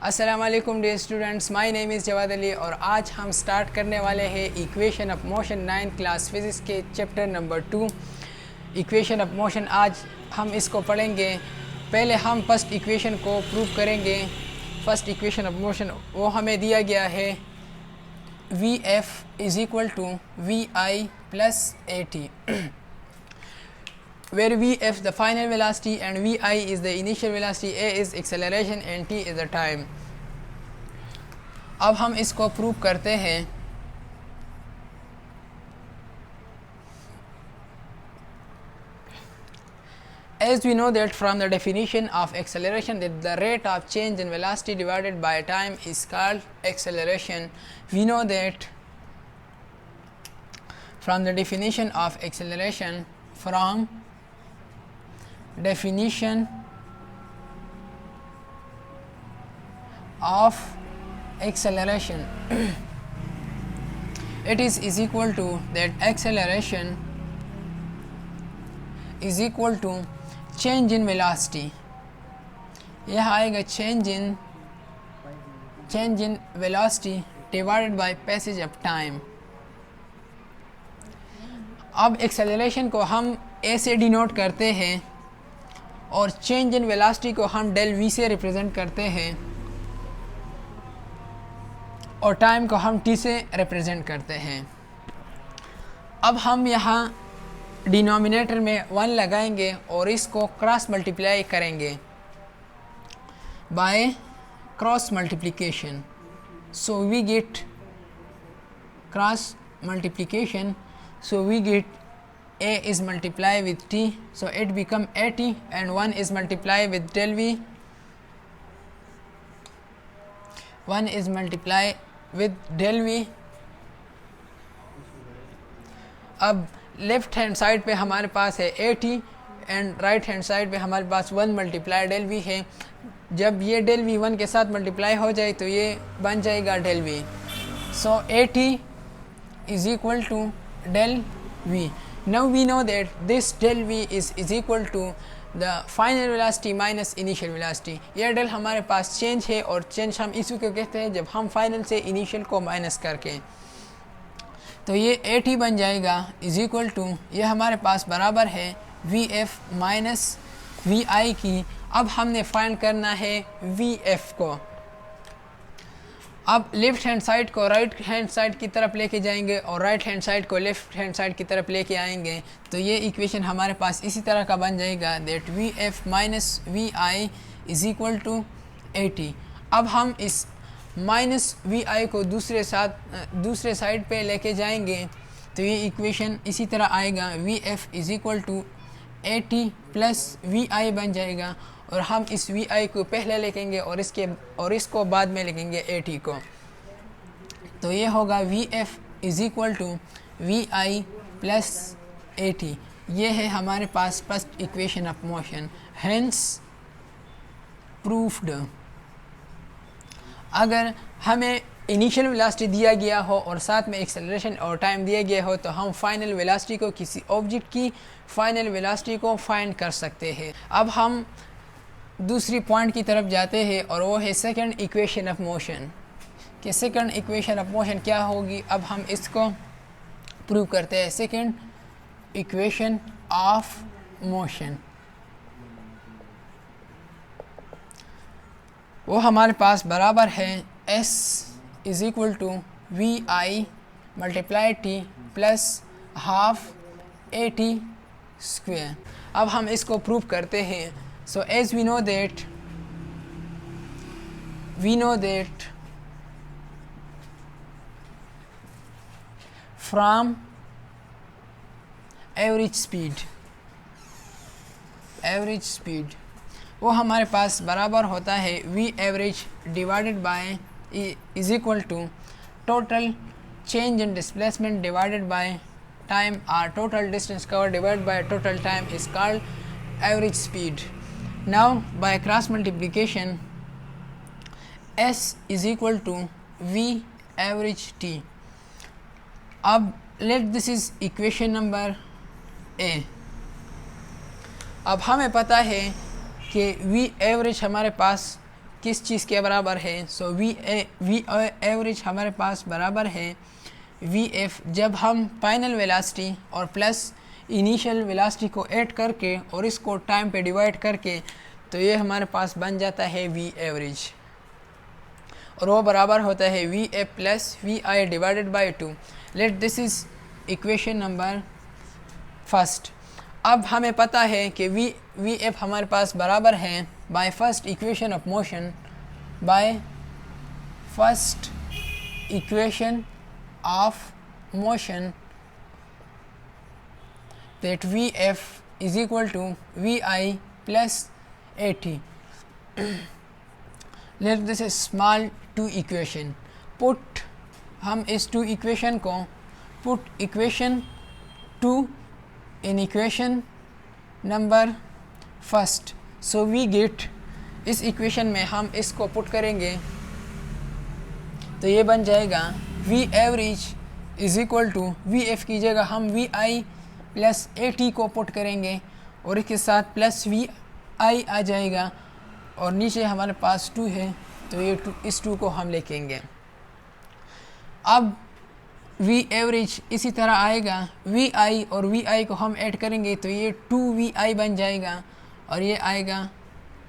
अस्सलाम वालेकुम dear students, my name is Jawad Ali और आज हम स्टार्ट करने वाले हैं equation of motion 9 class physics के chapter number 2 equation of motion. आज हम इसको पढ़ेंगे। पहले हम फर्स्ट इक्वेशन को प्रूव करेंगे। फर्स्ट इक्वेशन ऑफ मोशन वो हमें दिया गया है V F is equal to V I plus A T, where Vf the final velocity and Vi is the initial velocity, A is acceleration and T is the time। अब हम इसको prove करते हैं। As we know that from the definition of acceleration that the rate of change in velocity divided by time is called acceleration, we know that from the definition of acceleration, from definition of acceleration it is equal to that acceleration is equal to change in velocity। यह आएगा change in velocity divided by passage of time। अब acceleration को हम ए से denote करते हैं और change in velocity को हम डेल वी से रिप्रेजेंट करते हैं और टाइम को हम टी से रिप्रेजेंट करते हैं। अब हम यहाँ डिनोमिनेटर में 1 लगाएंगे और इसको क्रॉस मल्टीप्लाई करेंगे by cross multiplication. So we get cross multiplication, so we get A is multiplied with T, so it become AT, and 1 is multiplied with del V, 1 is multiplied with del V। अब left hand side पे हमारे पास है AT and right hand side पे हमारे पास 1 multiply del V है। जब ये del V 1 के साथ मल्टीप्लाई हो जाए तो ये बन जाएगा del V। So AT is equal to del V। Now we know that this del V is equal to the final velocity minus initial velocity। यह del हमारे पास चेंज है और चेंज हम इसी को कहते हैं जब हम फाइनल से इनिशियल को माइनस करके, तो ये AT बन जाएगा इज इक्वल टू, यह हमारे पास बराबर है VF माइनस VI की। अब हमने फाइंड करना है VF को। अब लेफ्ट हैंड साइड को राइट हैंड साइड की तरफ लेके जाएंगे और राइट हैंड साइड को लेफ्ट हैंड साइड की तरफ लेके आएंगे, तो ये इक्वेशन हमारे पास इसी तरह का बन जाएगा that V F minus V I is equal to AT। अब हम इस माइनस वी आई को दूसरे साइड पे लेके जाएंगे तो ये इक्वेशन इसी तरह आएगा V F is equal to AT plus V I बन जाएगा और हम इस वी आई को पहले लिखेंगे और इसको बाद में लिखेंगे AT को। तो ये होगा V F is equal to V I plus AT। ये है हमारे पास first equation of motion, hence proved. अगर हमें इनिशियल वेलोसिटी दिया गया हो और साथ में एक्सेलरेशन और टाइम दिया गया हो तो हम फाइनल वेलोसिटी को, किसी ऑब्जेक्ट की फाइनल वेलोसिटी को फाइंड कर सकते हैं। अब हम दूसरी पॉइंट की तरफ जाते हैं और वो है सेकंड इक्वेशन ऑफ मोशन। कि सेकंड इक्वेशन ऑफ मोशन क्या होगी, अब हम इसको प्रूव करते हैं। सेकंड इक्वेशन ऑफ मोशन वो हमारे पास बराबर है S is equal to V I multiply T plus half AT square. अब हम इसको प्रूव करते हैं। So as we know that from average speed वो हमारे पास बराबर होता है V average divided by is equal to total change in displacement divided by time, और total distance cover divided by total time is called average speed. Now by cross multiplication S is equal to V average T। अब let this is equation number A। अब हमें पता है कि V average हमारे पास किस चीज़ के बराबर है? सो वी एवरेज हमारे पास बराबर है वी एफ, जब हम फाइनल वेलोसिटी और प्लस इनिशियल वेलोसिटी को ऐड करके और इसको टाइम पे डिवाइड करके, तो ये हमारे पास बन जाता है वी एवरेज, और वो बराबर होता है V F plus V I divided by 2। Let this is equation number first. अब हमें पता है कि वी एफ हमारे पास बराबर है by first equation of motion, by first equation of motion, that Vf is equal to Vi plus At. Let this is small two equation. Put हम इस two equation को put equation 2 in equation number first. So we get, इस equation में हम इसको put करेंगे तो ये बन जाएगा V average is equal to Vf की जगह हम Vi प्लस At को पुट करेंगे और इसके साथ प्लस Vi आ जाएगा, और नीचे हमारे पास 2 है तो ये 2, इस 2 को हम लिखेंगे। अब V एवरेज इसी तरह आएगा, Vi और Vi को हम ऐड करेंगे तो ये 2Vi बन जाएगा, और ये आएगा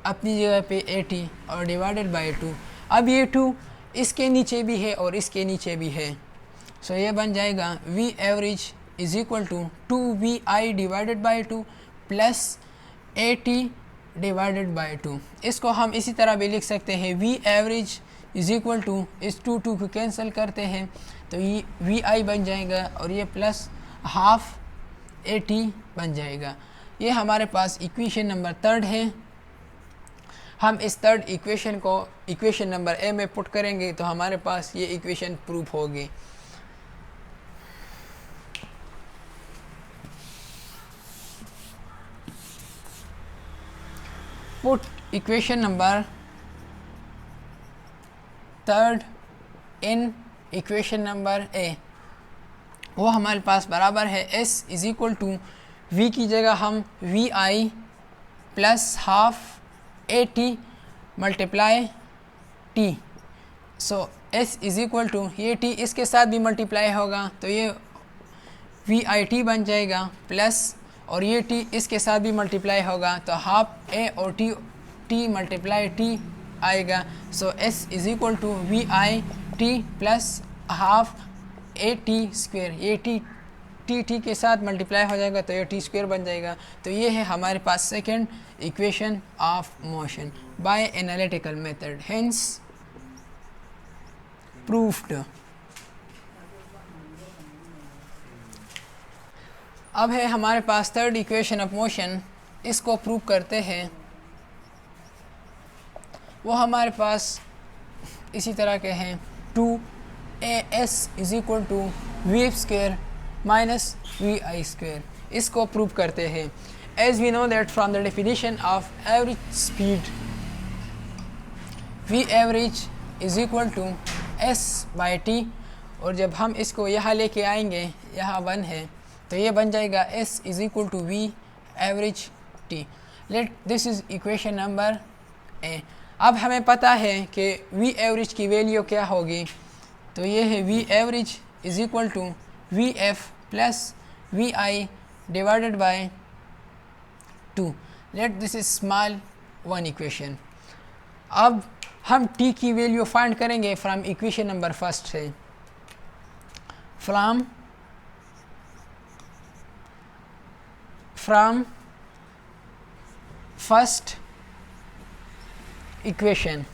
अपनी जगह पे 80 और डिवाइडेड बाय 2। अब ये 2 इसके नीचे भी है और इसके नीचे भी है, सो ये बन जाएगा V average is equal to 2Vi divided by 2 plus 80 divided by 2। इसको हम इसी तरह भी लिख सकते हैं V average is equal to, इस 2 को कैंसिल करते हैं तो ये Vi बन जाएगा और ये प्लस हाफ 80 बन जाएगा। ये हमारे पास इक्वेशन नंबर 3 है। हम इस 3rd इक्वेशन को इक्वेशन नंबर ए में पुट करेंगे तो हमारे पास ये इक्वेशन प्रूफ होगी। Put equation number 3rd in equation number A, वो हमारे पास बराबर है S is equal to V की जगह हम Vi plus half 80 multiply T। So S is equal to ये T इसके साथ भी मल्टीप्लाई होगा तो ये VIT बन जाएगा, प्लस और ये T इसके साथ भी मल्टीप्लाई होगा तो हाफ A और T मल्टीप्लाई T आएगा। So S is equal to VIT plus half AT square, ये T के साथ मल्टीप्लाई हो जाएगा तो ये T स्क्वेयर बन जाएगा। तो ये है हमारे पास second equation of motion by analytical method, hence proved. अब है हमारे पास 3rd इक्वेशन ऑफ मोशन, इसको प्रूव करते हैं। वो हमारे पास इसी तरह के हैं 2AS is equal to VF square minus VI square, इसको प्रूव करते हैं। As we know that from the definition of average speed V average is equal to S by T, और जब हम इसको यहाँ लेके आएंगे, यहाँ 1 है तो ये बन जाएगा S is equal to V average T। Let this is equation number A। अब हमें पता है कि V एवरेज की वैल्यू क्या होगी, तो ये है V average is equal to VF plus VI divided by 2। Let this is small 1 equation. अब हम T की वैल्यू फाइंड करेंगे फ्रॉम इक्वेशन नंबर फर्स्ट से, फ्रॉम फर्स्ट इक्वेशन।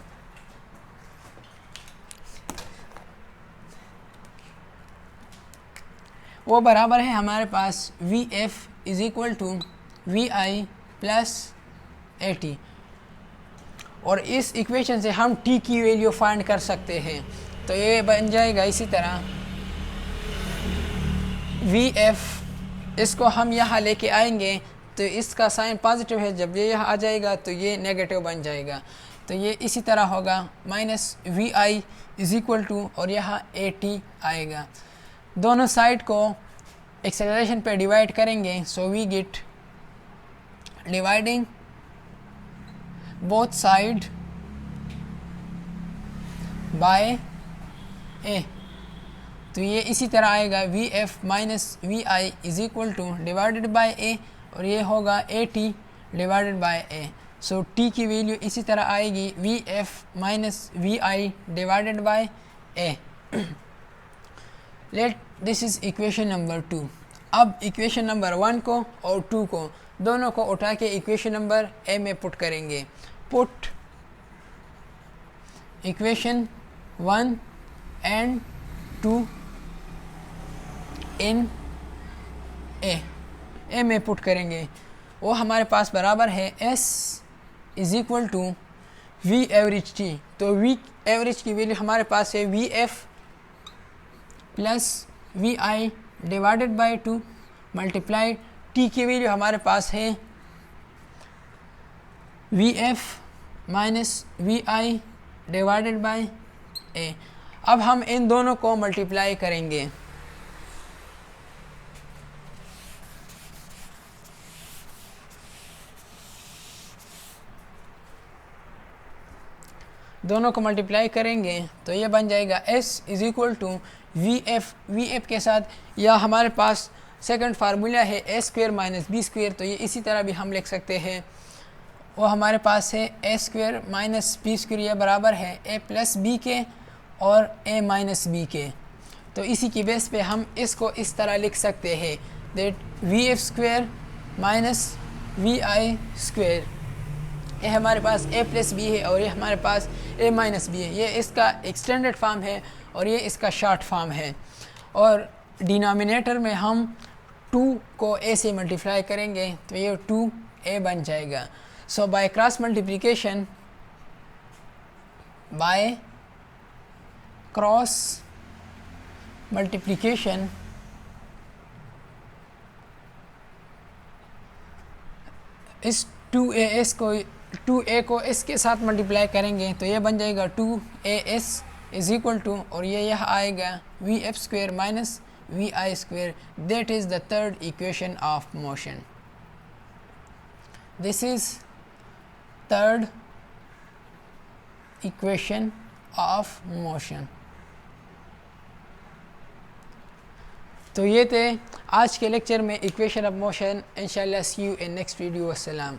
वो बराबर है हमारे पास VF is equal to VI plus AT, और इस इक्वेशन से हम T की वैल्यू फाइंड कर सकते हैं। तो ये बन जाएगा इसी तरह VF, इसको हम यहाँ लेके आएंगे तो इसका साइन पॉजिटिव है, जब ये यहाँ आ जाएगा तो ये नेगेटिव बन जाएगा, तो ये इसी तरह होगा minus VI is equal to और यहाँ AT आएगा। दोनों साइड को एक्सेलरेशन पे डिवाइड करेंगे, so we get dividing both side by A. तो ये इसी तरह आएगा V F minus V I is equal to divided by A, और ये होगा A T divided by A. So T की वैल्यू इसी तरह आएगी V F minus V I divided by A. Let this is equation number 2। अब equation number 1 को और 2 को दोनों को उठा के इक्वेशन नंबर ए में पुट करेंगे। Put equation 1 and 2 in A में पुट करेंगे। वो हमारे पास बराबर है S is equal to V average T. तो वी एवरेज की वैल्यू हमारे पास है V F plus V I divided by 2 multiplied T की वैल्यू हमारे पास है V F minus V I divided by A. अब हम इन दोनों को मल्टीप्लाई करेंगे। दोनों को मल्टीप्लाई करेंगे तो ये बन जाएगा S is equal to V F के साथ, या हमारे पास सेकंड फार्मूला है A square minus B square, तो ये इसी तरह भी हम लिख सकते हैं। वो हमारे पास है A square minus B square, यह बराबर है ए प्लस बी के और ए माइनस बी के। तो इसी की बेस पे हम इसको इस तरह लिख सकते हैं that V F square minus V I square, ये हमारे पास ए प्लस बी है और ये हमारे पास ए माइनस बी है। ये इसका एक्सटेंडेड फॉर्म है और ये इसका शॉर्ट फॉर्म है। और डिनोमिनेटर में हम 2 को ए से मल्टीप्लाई करेंगे तो ये 2a बन जाएगा। So by cross multiplication, by cross multiplication इस 2a को इसके साथ मल्टीप्लाई करेंगे तो ये बन जाएगा 2as इज इक्वल टू, और ये यह आएगा V F square minus V I square. That is the third equation of motion. This is third equation of motion. तो ये थे आज के लेक्चर में इक्वेशन ऑफ मोशन। इंशाल्लाह सी यू इन नेक्स्ट वीडियो। अस्सलाम।